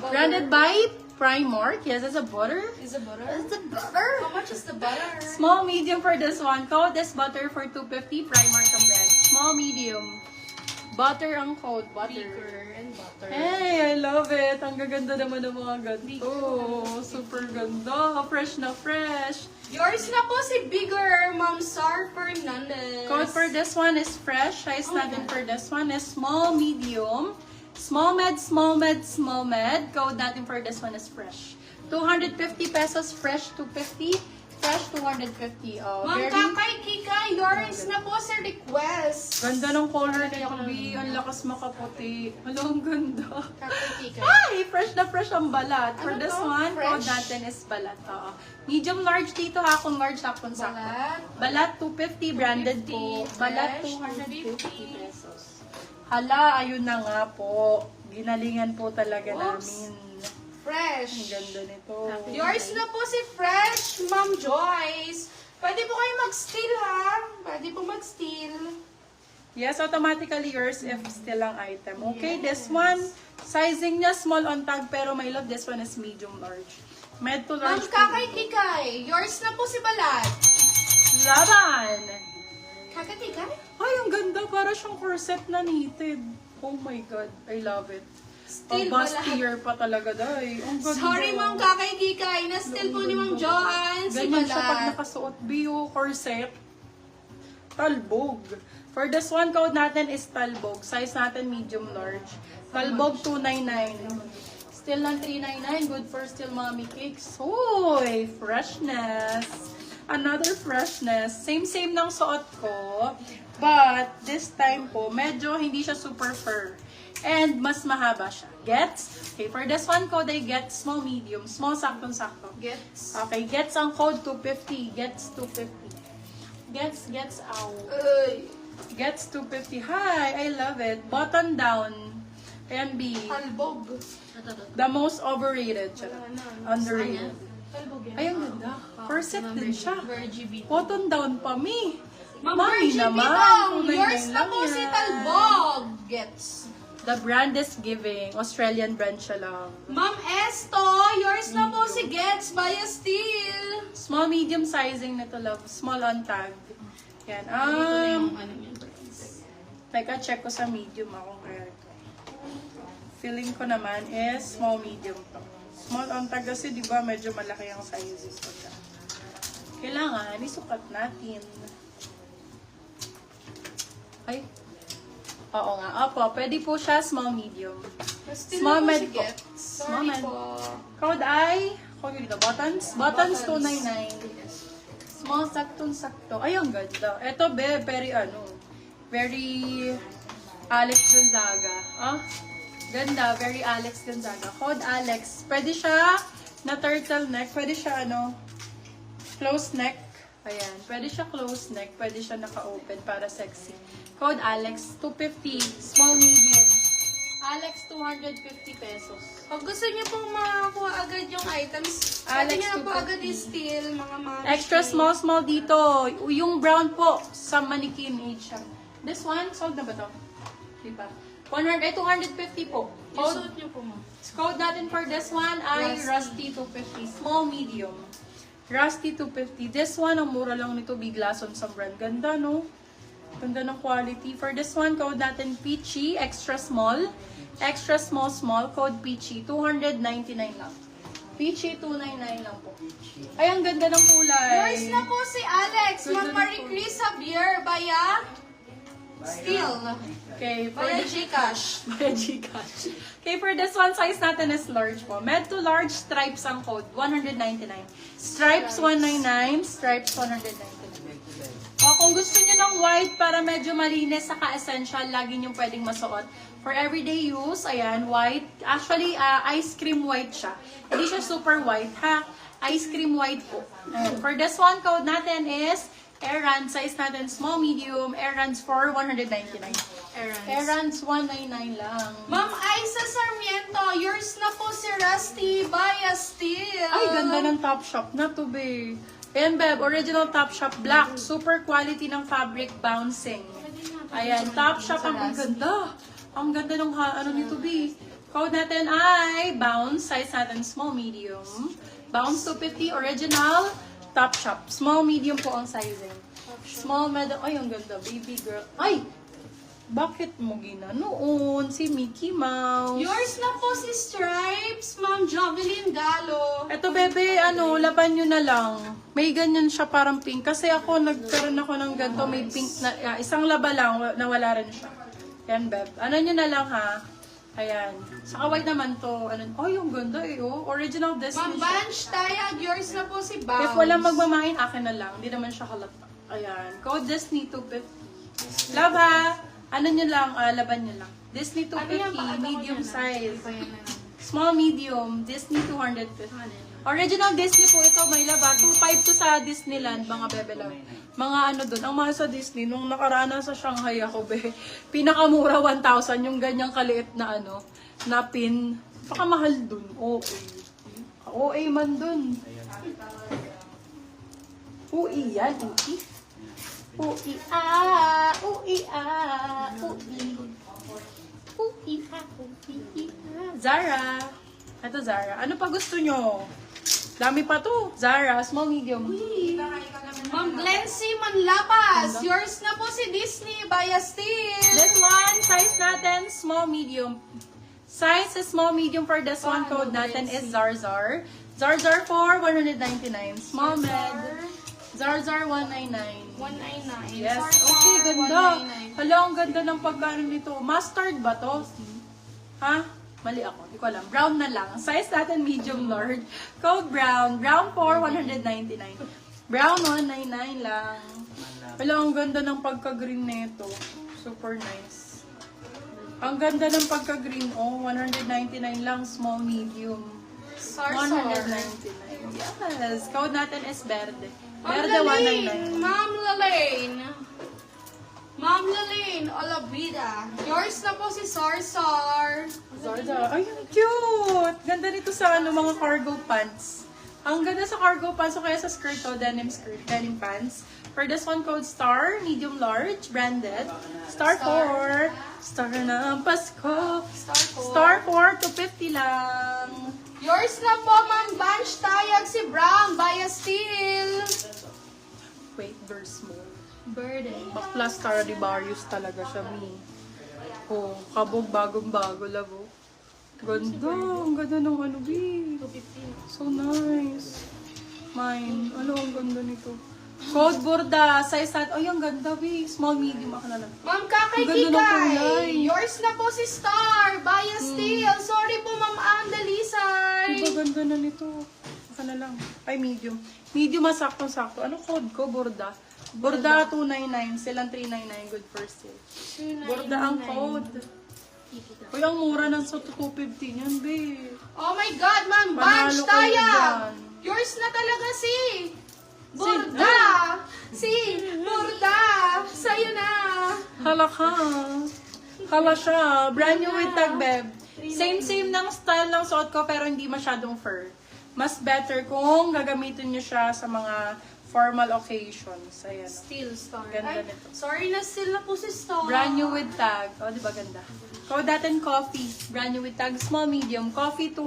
Branded by Primark. Yes, it's a butter. Is it butter? It's a butter. How much is the butter? Small, medium for this one. Code is butter for 250. Primark ang brand. Small, medium. Butter ang code. Butter. Bigger and butter. Hey, I love it. Ang gaganda naman ng mga ganito. Super ganda. Fresh na fresh. Yours na po si Bigger, Ma'am Sar Fernandez. Code for this one is fresh. Size natin for this one is small, medium. Small med, small med, small med. Code natin for this one is fresh. 250 pesos, fresh 250. Fresh 250. Oh, Ma'am very Kakay Kika, yours na po sa request. ganda ng color nito, B. Ang lakas makaputi. Hala, ang ganda. Kakay Kika. Ay, fresh na fresh ang balat. For Ano this to? one, Fresh? code natin is balat. Oo. Medium large dito ha, kung large sakto sakto. Balat. Balat 250, branded po. 250, Balat fresh, 250 pesos. Hala, ayun na nga po. Ginalingan po talaga Oops. namin. Ang Fresh. ganda nito. Yours na po si Fresh, Ma'am Joyce. Pwede po kayo mag-steal ha. Pwede po mag-steal. Yes, automatically yours if still ang item. Okay, this one, sizing niya small on tag, pero my love, this one is medium large. Med to Ma'am large. Kakay Kikay, yours na po si Balat. Laban! Kakay Kikay? Ay, ang ganda. Para siyang corset na knitted. Oh my God, I love it. Still Ang Balat. bustier pa talaga, day. Ang ganda. Sorry Ma'am Kakay Kikay, na-steal po ni Ma'am Joanne si Ganyan siya pag Balat. nakasuot. Bio, corset. Talbog. For this one, code natin is talbog. Size natin medium large. Talbog 299. Still lang 399. Good for still mommy cakes. Uy, freshness. Another freshness. Same ng suot ko. But, this time po, medyo hindi siya super fur. And, mas mahaba siya. Gets? Okay, for this one, code ay gets small, medium. Small, saktong-sakto. Gets. Okay, gets ang code 250. Gets 250. Gets, ow. Uy. Gets 250. Hi, I love it. Button down. MB. Talbog. The most overrated. Underrated. Talbog yan. Ay, ang ganda. Corset din siya. Virgie B. Button down pa, mi. Ma'am Mami Virgie B naman. daw. Kulay Yours na lang po si yan. Talbog. Gets. The brand is giving. Australian brand siya lang. Ma'am Esto, yours na po si Gets by a Steel. Small, medium sizing nito, love. Small on tag. Yan. Teka, check ko sa medium akong kaya ito. Feeling ko naman is small, medium to. Small on tag kasi, di ba, medyo malaki ang sizing ko siya. Kailangan, isukat natin. Ay. Oo nga. Opo, pwede po siya small, medium. Still Small na po med si po. Gets. Small Sorry med. po. Code ay, code dito, buttons? Buttons 299. Small, saktong-sakto. Ay, ang ganda. Ito, very very Alex Gonzaga. Ah, ganda, very Alex Gonzaga. Code Alex. Pwede siya na turtleneck. Pwede siya, close neck. Ayan. Pwede siya close neck. Pwede siya naka-open para sexy. Code Alex, 250. Small, medium. Alex, 250 pesos. Pag gusto niyo pong makakuha agad yung items, pwede Alex, niyo na po 250. agad i-steal, mga mami. Extra small dito. Yung brown po, sa mannequin age siya. This one, sold na ba to? Di ba? 250 po. Yung Code, suit niyo po, ma'am. code natin for this one ay Rusty 250. Small, medium. Rusty 250. This one, ang mura lang nito, Biglason sa brand. Ganda, no? Ganda ng quality. For this one, code natin Peachy, extra small. Extra small, code Peachy. 299 lang. Peachy, 299 lang po. Ay, ang ganda ng kulay. Yours na po si Alex, Ganda Ma'am na Marie po. Chris Javier, Baya. Steal. Okay, for Baya this Gcash. By Gcash. Okay, for this one, size natin is large po. Med to large, stripes ang code. 199. Stripes 199, stripes 199. O, kung gusto niyo ng white para medyo malinis, saka essential, lagi niyo pwedeng masuot. For everyday use, ayan, white. Actually, ice cream white siya. Hindi siya super white, ha? Ice cream white po. Ayan. For this one, code natin is Errands. Size natin small, medium. Errands for 199. Errands 199 lang. Ma'am Aiza Sarmiento, yours na po si Rusty, Baya Steel. Ay, ganda ng Topshop na to, be. Ayan, Beb, original Topshop black. Super quality ng fabric, bouncing. Ayan, Topshop ang ganda. Ang ganda ng nito, be. Code natin ay bounce. Size natin small, medium. Bounce 250, original, top shop. Small, medium po ang sizing. Small, medium. Ay, ang ganda. Baby girl. Ay! Bakit mo ginanoon? Si Mickey Mouse. Yours na po si Stripes, Ma'am Jovelyn Galo. Eto, bebe, laban nyo na lang. May ganyan siya parang pink. Kasi ako, nagkaroon ako ng ganito. May pink na, isang laba lang, nawala rin siya. Yan, beb. Ano nyo na lang, ha? Ayan. Saka white naman to. Yung ganda eh, oh. Original Disney Ma'am siya. Banch Tayag, yours na po si Bounce. If walang magmamain, akin na lang. Hindi naman siya halata. Ayan. Code Disney 250. Love, ha? Ano nyo lang, laban nyo lang. Disney 250, medium size. Small, medium, Disney 250. Original Disney po ito, may laba. 2.5 to sa Disneyland, mga bebe love. Mga doon. Ang mahal sa Disney, nung nakarana sa Shanghai ako, be, pinakamura 1,000, yung ganyang kaliit na na pin. Baka mahal dun. OA. OA man dun. UI yan, UI. UI, UI, UI, Zara. Ito, Zara. Ano pa gusto nyo? Dami pa to. Zara, small, medium. Ma'am Glency Manlapas, yours na po si Disney by Steel. This one, size natin, small, medium. Size is small, medium for this one. Code natin is Zarzar. Zarzar for 199. Small, med. Zarzar 199. 199. Yes. Sorry, Okay, ganda. 199. Hala, ang ganda ng pagkano nito. Mustard ba to? Ha? Mali ako. Hindi ko alam. Brown na lang. Size natin medium, Lord. Code brown. Brown for 199. Brown 199 lang. Hala, ang ganda ng pagka-green nito. Super nice. Ang ganda ng pagka-green. Oh, 199 lang. Small, medium. 199. Yes. Code natin is verde. Ma'am Verde Lalaine, 199. Ma'am Lalaine. Ma'am Lalaine, Olavida. Yours na po si Sarsar. Zarda. Ay, ang cute! Ganda nito sa mga cargo pants. Ang ganda sa cargo pants o kaya sa skirt to, denim skirt, denim pants. For this one, code STAR, medium large, branded. Star 4. Star na ang Pasko. Star 4, 250 lang. Yours na po, Ma'am Banch Tayag, si Brown by Steel. Wait, very small. Burden. Bakla Stradivarius talaga siya, mi. Oh, kabog bagong-bago, labo. Ganda, ang ganda ng bi. So nice. Mine, ang ganda nito. Code Borda, size at, ang ganda, bi. Small, medium, ako na lang. Ma'am Kakay Ang ganda ng kulay. Kikay. Yours na po si Star by Steel. Sorry po, Ma'am Andalisay. Diba ganda na nito? Ako na lang. Ay, medium. Medium, masaktong-sakto. Ano code ko? Borda. Borda 299. Silang 399. Good for sale. Borda ang code. Uy, ang mura ng so 250 niyan, be. Oh my God, Ma'am Panalo Banch kayo Tayag. dyan. Yours na talaga si Borda. Si Borda. Sa'yo na. Hala ka. Hala siya. Brand new with tag, beb. Same ng style ng suot ko, pero hindi masyadong fur. Mas better kung gagamitin nyo siya sa mga formal occasions. Ayan. Steel Star. Ganda Ay, nito. sorry na still na po si Star. Brand new with tag. O, di ba ganda? Code natin coffee. Brand new with tag. Small, medium. Coffee to